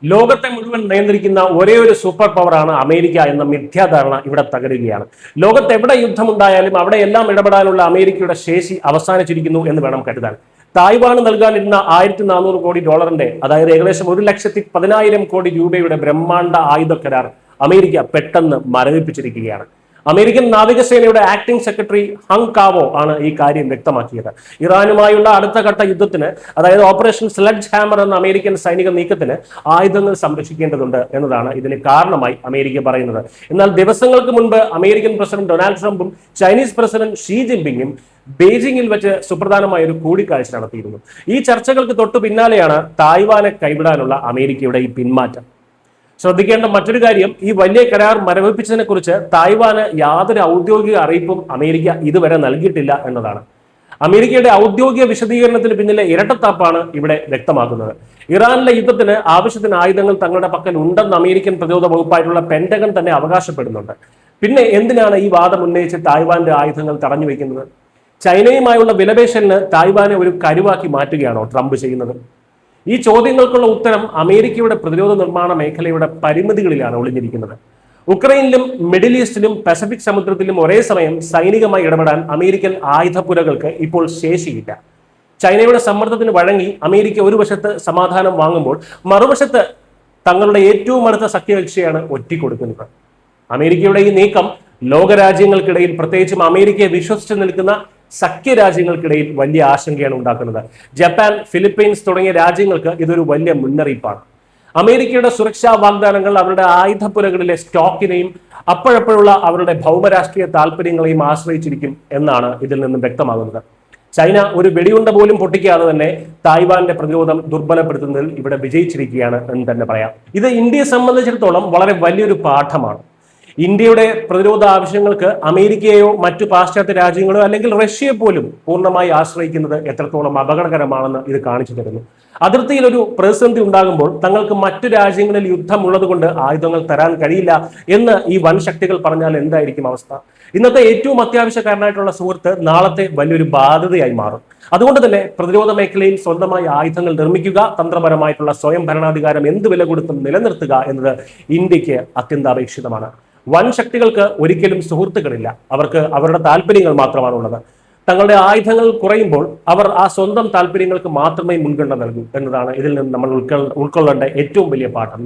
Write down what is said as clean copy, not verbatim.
ലോകത്തെ മുഴുവൻ നിയന്ത്രിക്കുന്ന ഒരേ ഒരു സൂപ്പർ പവറാണ് അമേരിക്ക എന്ന മിഥ്യാധാരണ ഇവിടെ തകരുകയാണ്. ലോകത്ത് എവിടെ യുദ്ധമുണ്ടായാലും അവിടെ എല്ലാം ഇടപെടാനുള്ള അമേരിക്കയുടെ ശേഷി അവസാനിച്ചിരിക്കുന്നു എന്ന് വേണം കരുതാൻ. തായ്വാന് നൽകാനിരുന്ന $1400 കോടി, അതായത് ഏകദേശം 1,10,000 കോടി രൂപയുടെ ബ്രഹ്മാണ്ഡ ആയുധ കരാർ അമേരിക്ക പെട്ടെന്ന് മരവിപ്പിച്ചിരിക്കുകയാണ്. അമേരിക്കൻ നാവികസേനയുടെ ആക്ടിംഗ് സെക്രട്ടറി ഹങ് കാവോ ആണ് ഈ കാര്യം വ്യക്തമാക്കിയത്. ഇറാനുമായുള്ള അടുത്ത ഘട്ട യുദ്ധത്തിന്, അതായത് ഓപ്പറേഷൻ സ്ലഡ്ജ് ഹാമർ എന്ന അമേരിക്കൻ സൈനിക നീക്കത്തിന് ആയുധങ്ങൾ സംരക്ഷിക്കേണ്ടതുണ്ട് എന്നതാണ് ഇതിന് കാരണമായി അമേരിക്ക പറയുന്നത്. എന്നാൽ ദിവസങ്ങൾക്ക് മുൻപ് അമേരിക്കൻ പ്രസിഡന്റ് ഡൊണാൾഡ് ട്രംപും ചൈനീസ് പ്രസിഡന്റ് ഷീ ജിൻപിങ്ങും ബെയ്ജിംഗിൽ വെച്ച് സുപ്രധാനമായ ഒരു കൂടിക്കാഴ്ച നടത്തിയിരുന്നു. ഈ ചർച്ചകൾക്ക് തൊട്ടു പിന്നാലെയാണ് തായ്വാനെ കൈവിടാനുള്ള അമേരിക്കയുടെ ഈ പിന്മാറ്റം. ശ്രദ്ധിക്കേണ്ട മറ്റൊരു കാര്യം, ഈ വലിയ കരാർ മരവിപ്പിച്ചതിനെ കുറിച്ച് തായ്വാന് യാതൊരു ഔദ്യോഗിക അറിയിപ്പും അമേരിക്ക ഇതുവരെ നൽകിയിട്ടില്ല എന്നതാണ്. അമേരിക്കയുടെ ഔദ്യോഗിക വിശദീകരണത്തിന് പിന്നിലെ ഇരട്ടത്താപ്പാണ് ഇവിടെ വ്യക്തമാക്കുന്നത്. ഇറാനിലെ യുദ്ധത്തിന് ആവശ്യത്തിന് ആയുധങ്ങൾ തങ്ങളുടെ പക്കൽ ഉണ്ടെന്ന് അമേരിക്കൻ പ്രതിരോധ വകുപ്പായിട്ടുള്ള പെന്റഗൺ തന്നെ അവകാശപ്പെടുന്നുണ്ട്. പിന്നെ എന്തിനാണ് ഈ വാദം ഉന്നയിച്ച് തായ്വാന്റെ ആയുധങ്ങൾ തടഞ്ഞു വെക്കുന്നത്? ചൈനയുമായുള്ള വിലപേശലിന് തായ്വാനെ ഒരു കരുവാക്കി മാറ്റുകയാണോ ട്രംപ് ചെയ്യുന്നത്? ഈ ചോദ്യങ്ങൾക്കുള്ള ഉത്തരം അമേരിക്കയുടെ പ്രതിരോധ നിർമ്മാണ മേഖലയുടെ പരിമിതികളിലാണ് ഒളിഞ്ഞിരിക്കുന്നത്. ഉക്രൈനിലും മിഡിൽ ഈസ്റ്റിലും പസഫിക് സമുദ്രത്തിലും ഒരേ സമയം സൈനികമായി ഇടപെടാൻ അമേരിക്കൻ ആയുധപ്പുരകൾക്ക് ഇപ്പോൾ ശേഷിയില്ല. ചൈനയുടെ സമ്മർദ്ദത്തിന് വഴങ്ങി അമേരിക്ക ഒരു വശത്ത് സമാധാനം വാങ്ങുമ്പോൾ മറുവശത്ത് തങ്ങളുടെ ഏറ്റവും അടുത്ത സഖ്യകക്ഷിയാണ് ഒറ്റിക്കൊടുക്കുന്നത്. അമേരിക്കയുടെ ഈ നീക്കം ലോകരാജ്യങ്ങൾക്കിടയിൽ, പ്രത്യേകിച്ചും അമേരിക്കയെ വിശ്വസിച്ച് നിൽക്കുന്ന സഖ്യരാജ്യങ്ങൾക്കിടയിൽ വലിയ ആശങ്കയാണ് ഉണ്ടാക്കുന്നത്. ജപ്പാൻ, ഫിലിപ്പീൻസ് തുടങ്ങിയ രാജ്യങ്ങൾക്ക് ഇതൊരു വലിയ മുന്നറിയിപ്പാണ്. അമേരിക്കയുടെ സുരക്ഷാ വാഗ്ദാനങ്ങൾ അവരുടെ ആയുധപ്പുരകളിലെ സ്റ്റോക്കിനെയും അപ്പോഴപ്പോഴുള്ള അവരുടെ ഭൗമരാഷ്ട്രീയ താല്പര്യങ്ങളെയും ആശ്രയിച്ചിരിക്കും എന്നാണ് ഇതിൽ നിന്നും വ്യക്തമാകുന്നത്. ചൈന ഒരു വെടിയുണ്ട പോലും പൊട്ടിക്കാതെ തന്നെ തായ്വാന്റെ പ്രതിരോധം ദുർബലപ്പെടുത്തുന്നതിൽ ഇവിടെ വിജയിച്ചിരിക്കുകയാണ് എന്ന് തന്നെ പറയാം. ഇത് ഇന്ത്യയെ സംബന്ധിച്ചിടത്തോളം വളരെ വലിയൊരു പാഠമാണ്. ഇന്ത്യയുടെ പ്രതിരോധ ആവശ്യങ്ങൾക്ക് അമേരിക്കയോ മറ്റു പാശ്ചാത്യ രാജ്യങ്ങളോ അല്ലെങ്കിൽ റഷ്യയെ പോലും പൂർണ്ണമായി ആശ്രയിക്കുന്നത് എത്രത്തോളം അപകടകരമാണെന്ന് ഇത് കാണിച്ചു തരുന്നു. അതിർത്തിയിൽ ഒരു പ്രതിസന്ധി ഉണ്ടാകുമ്പോൾ തങ്ങൾക്ക് മറ്റു രാജ്യങ്ങളിൽ യുദ്ധമുള്ളത് കൊണ്ട് ആയുധങ്ങൾ തരാൻ കഴിയില്ല എന്ന് ഈ വൻ ശക്തികൾ പറഞ്ഞാൽ എന്തായിരിക്കും അവസ്ഥ? ഇന്നത്തെ ഏറ്റവും അത്യാവശ്യക്കാരനായിട്ടുള്ള സുഹൃത്ത് നാളത്തെ വലിയൊരു ബാധ്യതയായി മാറും. അതുകൊണ്ട് തന്നെ പ്രതിരോധ മേഖലയിൽ സ്വന്തമായി ആയുധങ്ങൾ നിർമ്മിക്കുക, തന്ത്രപരമായിട്ടുള്ള സ്വയം ഭരണാധികാരം എന്ത് വില കൊടുത്തും നിലനിർത്തുക എന്നത് ഇന്ത്യക്ക് അത്യന്താപേക്ഷിതമാണ്. വൻ ശക്തികൾക്ക് ഒരിക്കലും സുഹൃത്തുക്കളില്ല. അവർക്ക് അവരുടെ താല്പര്യങ്ങൾ മാത്രമാണുള്ളത്. തങ്ങളുടെ ആയുധങ്ങൾ കുറയുമ്പോൾ അവർ ആ സ്വന്തം താല്പര്യങ്ങൾക്ക് മാത്രമേ മുൻഗണന നൽകൂ എന്നതാണ് ഇതിൽ നിന്ന് നമ്മൾ ഉൾക്കൊള്ളേണ്ട ഏറ്റവും വലിയ പാഠം.